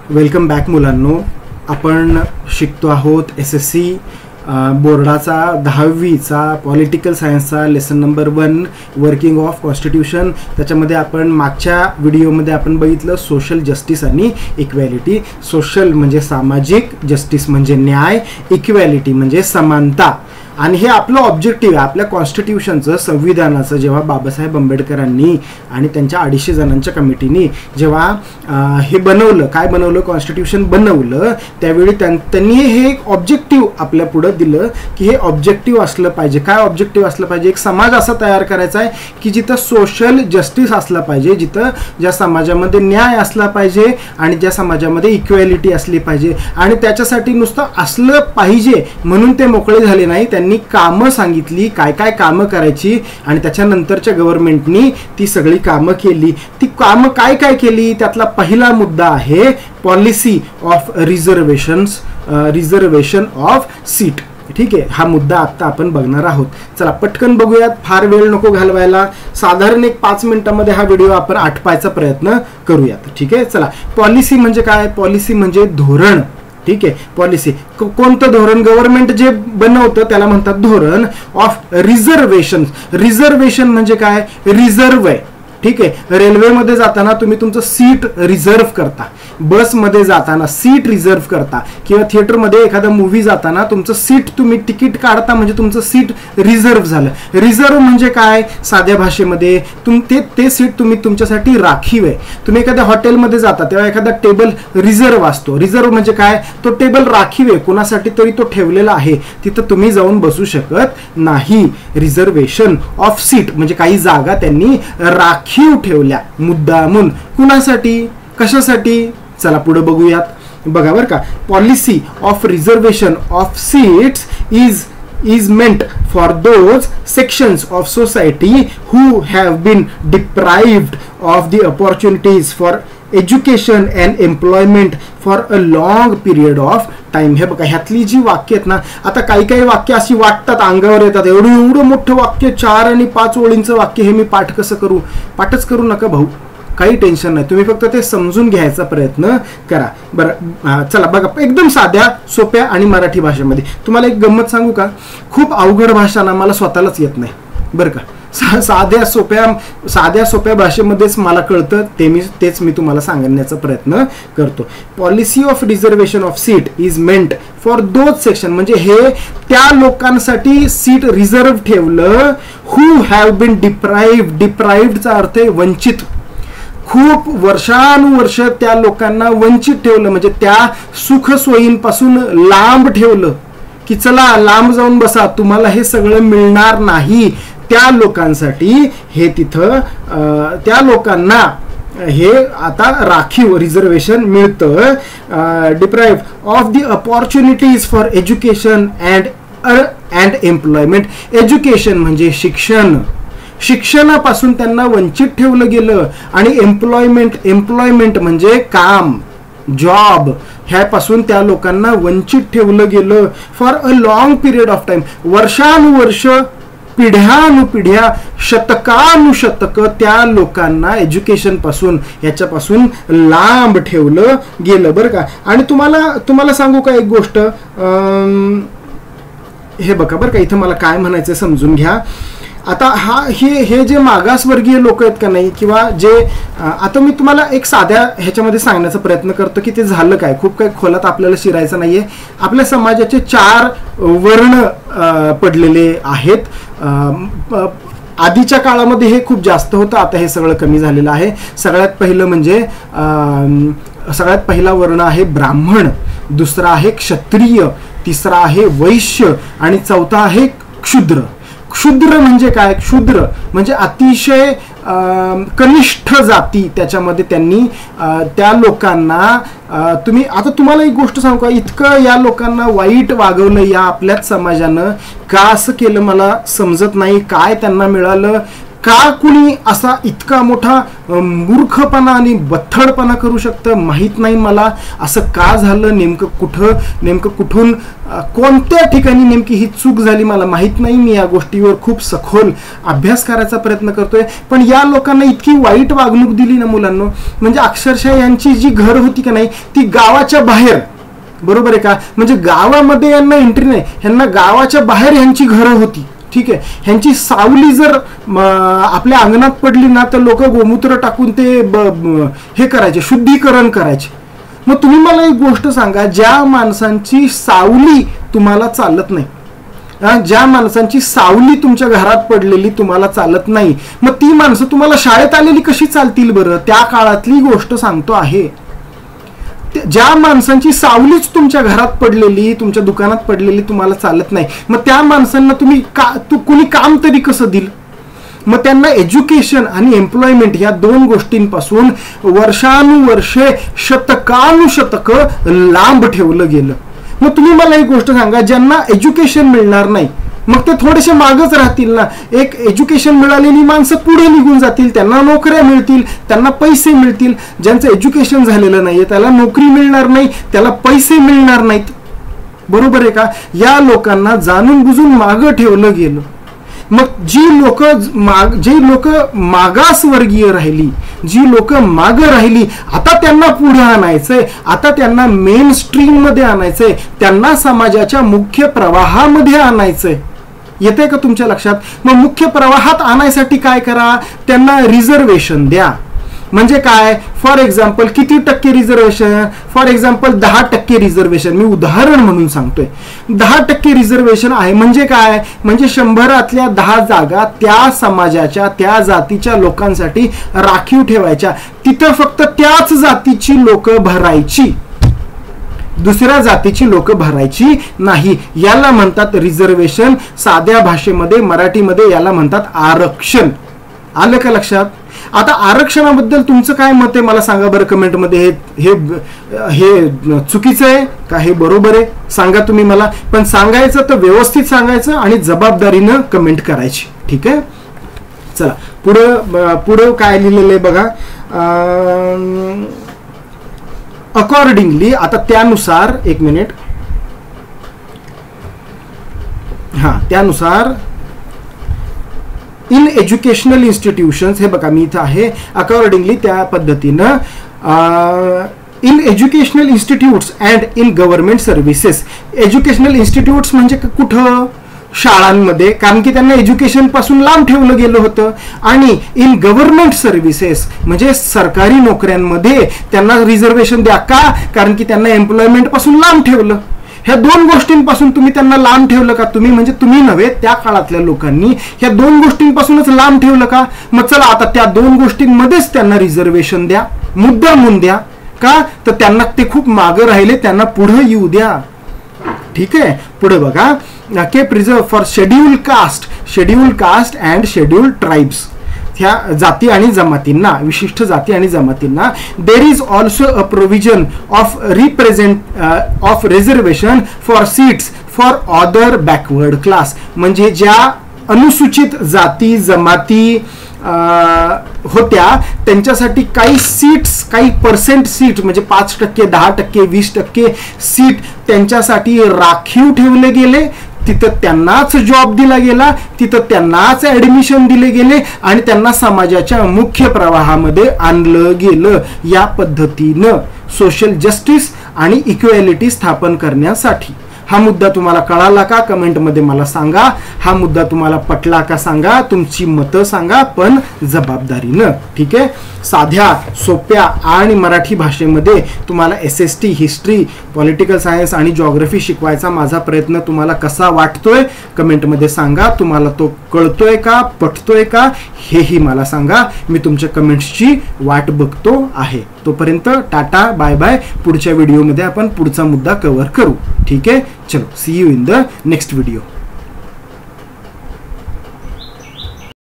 Welcome back मुलांनो. आपण शिकतो आहोत SSC बोर्डाचा 10वीचा पॉलिटिकल सायन्सचा lesson number 1 working of constitution. त्याच्यामध्ये आपण मागच्या व्हिडिओमध्ये आपण बघितलं सोशल जस्टिस आणि इक्वॅलिटी. सोशल म्हणजे सामाजिक, जस्टिस म्हणजे न्याय, इक्वॅलिटी म्हणजे समानता. आणि हे आपलं ऑब्जेक्टिव्ह आहे आपल्या कॉन्स्टिट्यूशनचं, संविधानाचं. जेव्हा बाबासाहेब आंबेडकरांनी आणि त्यांच्या 250 जणांच्या कमिटीनी जेव्हा हे बनवलं, काय बनवलं, कॉन्स्टिट्यूशन बनवलं, त्यावेळी त्यांनी हे एक ऑब्जेक्टिव्ह आपल्या पुढं दिलं की हे ऑब्जेक्टिव्ह असलं पाहिजे. काय ऑब्जेक्टिव्ह असलं पाहिजे? एक समाज असा तयार करायचा आहे की जिथं सोशल जस्टिस असला पाहिजे, जिथं ज्या समाजामध्ये न्याय असला पाहिजे आणि ज्या समाजामध्ये इक्वॅलिटी असली पाहिजे. आणि त्याच्यासाठी नुसतं असलं पाहिजे म्हणून ते मोकळे झाले नाही. त्यांनी कामं सांगितली, काय काय कामं करायची, आणि त्याच्यानंतरच्या गव्हर्नमेंटनी ती सगळी कामं केली. ती कामं काय काय केली त्यातला पहिला मुद्दा आहे policy of reservation of seat. ठीक आहे, हा मुद्दा आता आपण बघणार आहोत. चला पटकन बघूयात, फार वेळ नको घालवायला. साधारण एक 5 मिनिटांमध्ये हा व्हिडिओ आपण आटपायचा प्रयत्न करूयात. ठीक आहे, चला. पॉलिसी म्हणजे काय? पॉलिसी म्हणजे धोरण. ठीक आहे, पॉलिसी कोणतं धोरण? गव्हर्नमेंट जे बनवतं त्याला म्हणतात धोरण. Of reservation. रिझर्वेशन म्हणजे काय? रिझर्व आहे. ठीक आहे, रेल्वेमध्ये जाताना तुम्ही तुमचं सीट रिझर्व करता, बसमध्ये जाताना सीट रिझर्व करता, किंवा थिएटरमध्ये एखादा मूवी जाताना तुमचं सीट तुम्ही तिकीट काढता म्हणजे तुमचं सीट रिझर्व झालं. रिझर्व म्हणजे काय? साध्या भाषेमध्ये ते सीट तुम्ही तुमच्यासाठी राखीव आहे. तुम्ही एखाद्या हॉटेलमध्ये जाता तेव्हा एखादा टेबल रिझर्व असतो. रिझर्व म्हणजे काय? तो टेबल राखीव आहे, कोणासाठी तरी तो ठेवलेला आहे, तिथं तुम्ही जाऊन बसू शकत नाही. रिझर्वेशन ऑफ सीट म्हणजे काही जागा त्यांनी राखीव ठेवल्या मुद्दामून. कुणासाठी, कशासाठी? चला पुढे बघूयात. बघा बरं का, policy of reservation of seats is meant for those sections of society who have been deprived of the opportunities for education and employment for a long period of time. हे बघा, ह्यातली जी वाक्य आहेत ना, आता काही काही वाक्य अशी वाटतात, अंगावर येतात. एवढं मोठं वाक्य, 4 आणि 5 ओळींचं वाक्य, हे मी पाठ कसं करू? पाठच करू नका भाऊ, काही टेन्शन नाही. तुम्ही फक्त ते समजून घ्यायचा प्रयत्न करा. बरं, चला बघा, एकदम साध्या सोप्या आणि मराठी भाषेमध्ये. तुम्हाला एक गंमत सांगू का? खूप अवघड भाषा ना मला स्वतःलाच येत नाही बरं का. साध्या सोप्या भाषेमध्येच मला कळतं, तेच मी तुम्हाला सांगण्याचा प्रयत्न करतो. Policy of reservation of seat is meant for those section म्हणजे हे त्या लोकांसाठी सीट रिझर्व ठेवलं हू हॅव बीन डिप्राइव्डचा अर्थ आहे वंचित. खूप वर्षानुवर्ष त्या लोकांना वंचित ठेवलं, म्हणजे त्या सुख सोयींपासून लांब ठेवलं की चला लांब जाऊन बसा, तुम्हाला हे सगळं मिळणार नाही. त्या लोकांसाठी हे तिथं त्या लोकांना हे आता राखीव रिझर्वेशन मिळतं. Deprived of the opportunities for education and employment. Education म्हणजे शिक्षण, शिक्षणापासून त्यांना वंचित ठेवलं गेलं. आणि एम्प्लॉयमेंट म्हणजे काम, जॉब, ह्यापासून त्या लोकांना वंचित ठेवलं गेलं for a long period of time. वर्षानुवर्ष, पिढ्यानुपिढ्या, शतकानुशतक त्या लोकांना एज्युकेशन पासून, याच्यापासून लांब ठेवलं गेलं बरं का. आणि तुम्हाला सांगू का एक गोष्ट? हे बघा बरं का, इथं मला काय म्हणायचं समजून घ्या. आता हे जे मागासवर्गीय लोक आहेत का नाही, किंवा जे आता मी तुम्हाला एक साध्या ह्याच्यामध्ये सांगण्याचा प्रयत्न करतो की ते झालं काय. खूप काही खोलात आपल्याला शिरायचं नाहीये. आपल्या समाजाचे 4 वर्ण पडलेले आहेत. आधीच्या काळामध्ये हे खूप जास्त होतं, आता हे सगळं कमी झालेलं आहे. सगळ्यात पहिला वर्ण आहे ब्राह्मण, दुसरा आहे क्षत्रिय, तिसरा आहे वैश्य आणि चौथा आहे क्षुद्र. क्षुद्र म्हणजे काय? क्षुद्र म्हणजे अतिशय कनिष्ठ जाती. त्याच्यामध्ये त्यांनी त्या लोकांना तुम्हाला एक गोष्ट सांगू का? इतकं या लोकांना वाईट वागवलं या आपल्याच समाजानं. का असं केलं मला समजत नाही. काय त्यांना मिळालं का कुणी असा इतका मोठा मूर्खपणा आणि बथडपणा करू शकतं माहीत नाही मला. असं का झालं, नेमकं कुठून कोणत्या ठिकाणी नेमकी ही चूक झाली मला माहीत नाही. मी या गोष्टीवर खूप सखोल अभ्यास करायचा प्रयत्न करतोय. पण या लोकांना इतकी वाईट वागणूक दिली ना मुलांनो, म्हणजे अक्षरशः यांची जी घर होती का नाही ती गावाच्या बाहेर, बरोबर आहे का, म्हणजे गावामध्ये यांना एंट्री नाही, ह्यांना गावाच्या बाहेर ह्यांची घरं होती. ठीक आहे, ह्यांची सावली जर आपल्या अंगणात पडली ना तर लोक गोमूत्र टाकून ते हे करायचे, शुद्धीकरण करायचे. मग तुम्ही मला एक गोष्ट सांगा, ज्या माणसांची सावली तुम्हाला चालत नाही, ज्या माणसांची सावली तुमच्या घरात पडलेली तुम्हाला चालत नाही, मग ती माणसं तुम्हाला शाळेत आलेली कशी चालतील बरं? त्या काळातली गोष्ट सांगतो आहे. ज्या माणसांची सावलीच तुमच्या घरात पडलेली, तुमच्या दुकानात पडलेली तुम्हाला चालत नाही, मग त्या माणसांना तुम्ही कुणी काम तरी कसं दिल? मग त्यांना एज्युकेशन आणि एम्प्लॉयमेंट या दोन गोष्टींपासून वर्षानुवर्षे शतकानुशतक लांब ठेवलं गेलं. मग तुम्ही मला एक गोष्ट सांगा, ज्यांना एज्युकेशन मिळणार नाही मग ते थोडेसे मागच राहतील ना. एक एज्युकेशन मिळालेली माणसं पुढे निघून जातील, त्यांना नोकऱ्या मिळतील, त्यांना पैसे मिळतील. ज्यांचं एज्युकेशन झालेलं नाहीये त्याला नोकरी मिळणार नाही, त्याला पैसे मिळणार नाहीत, बरोबर आहे का. या लोकांना जाणून बुजून मागं ठेवलं गेलं. मग जी लोक मागासवर्गीय राहिली, जी लोक मागं राहिली, आता त्यांना पुढे आणायचंय, आता त्यांना मेन स्ट्रीम मध्ये आणायचंय, त्यांना समाजाच्या मुख्य प्रवाहामध्ये आणायचंय. येते का तुमच्या लक्षात? मग मुख्य प्रवाहात आणायसाठी काय करा, त्यांना रिझर्वेशन द्या. म्हणजे काय, फॉर एक्झाम्पल किती टक्के रिझर्वेशन? फॉर एक्झाम्पल 10% रिझर्वेशन, मी उदाहरण म्हणून सांगतोय. 10% रिझर्वेशन आहे म्हणजे काय, म्हणजे 100 10 जागा त्या समाजाच्या, त्या जातीच्या लोकांसाठी राखीव ठेवायच्या. तिथं फक्त त्याच जातीची लोक भरायची, दुसऱ्या जातीची लोक भरायची नाही. याला म्हणतात रिझर्वेशन. साध्या भाषेमध्ये, मराठीमध्ये याला म्हणतात आरक्षण. आलं का लक्षात? आता आरक्षणाबद्दल तुमचं काय मत आहे मला सांगा बरं कमेंटमध्ये. हे चुकीचं आहे का हे बरोबर आहे सांगा तुम्ही मला. पण सांगायचं तर व्यवस्थित सांगायचं आणि जबाबदारीनं कमेंट करायची. ठीक आहे, चला पुढं काय लिहिलेलं आहे बघा. अकॉर्डिंगली, आता त्यानुसार, एक मिनिट, त्यानुसार इन एज्युकेशनल इन्स्टिट्यूशन्स, हे बघा मी इथं आहे, अकॉर्डिंगली त्या पद्धतीनं in educational institutes and in government services. Educational institutes म्हणजे कुठं? शाळांमध्ये, कारण की त्यांना एज्युकेशन पासून लांब ठेवलं गेलं होतं. आणि इन गव्हर्नमेंट सर्व्हिसेस म्हणजे सरकारी नोकऱ्यांमध्ये त्यांना रिझर्वेशन द्या. का? कारण की त्यांना एम्प्लॉयमेंट पासून लांब ठेवलं. ह्या दोन गोष्टींपासून तुम्ही त्यांना लांब ठेवलं का? तुम्ही म्हणजे तुम्ही नव्हे, त्या काळातल्या लोकांनी ह्या दोन गोष्टींपासूनच लांब ठेवलं का? मग चला आता त्या दोन गोष्टींमध्येच त्यांना रिझर्वेशन द्या, मुद्दामून द्या. का? तर त्यांना ते खूप मागं राहिले, त्यांना पुढे येऊ द्या. ठीक आहे, पुढे बघा. Keep reserve for scheduled caste and scheduled tribes. ह्या जाती आणि जमातींना, विशिष्ट जाती आणि जमातींना there is also a provision of reservation for seats for other backward class. म्हणजे ज्या अनुसूचित जाती जमाती होत्या त्यांच्यासाठी काही सीट्स, काही पर्सेंट सीट म्हणजे 5%, 10%, 20% सीट त्यांच्यासाठी राखीव ठेवले गेले. तिथं त्यांनाच जॉब दिला गेला, तिथं त्यांनाच ऍडमिशन दिले गेले आणि त्यांना समाजाच्या मुख्य प्रवाहामध्ये आणलं गेलं. या पद्धतीनं सोशल जस्टिस आणि इक्वॅलिटी स्थापन करण्यासाठी. हा मुद्दा तुम्हाला कळाला का? कमेंटमध्ये मला सांगा. हा मुद्दा तुम्हाला पटला का सांगा, तुमची मतं सांगा, पण जबाबदारीनं. ठीक आहे, साध्या सोप्या आणि मराठी भाषेमध्ये तुम्हाला SST, हिस्ट्री, पॉलिटिकल सायन्स आणि जॉग्रफी शिकवायचा माझा प्रयत्न तुम्हाला कसा वाटतोय कमेंटमध्ये सांगा. तुम्हाला तो कळतोय का, पटतोय का, हेही मला सांगा. मी तुमच्या कमेंट्सची वाट बघतो आहे. तोपर्यंत टाटा, बाय बाय. पुढच्या व्हिडिओमध्ये आपण पुढचा मुद्दा कव्हर करू. ठीक आहे, चलो, see you in the next video.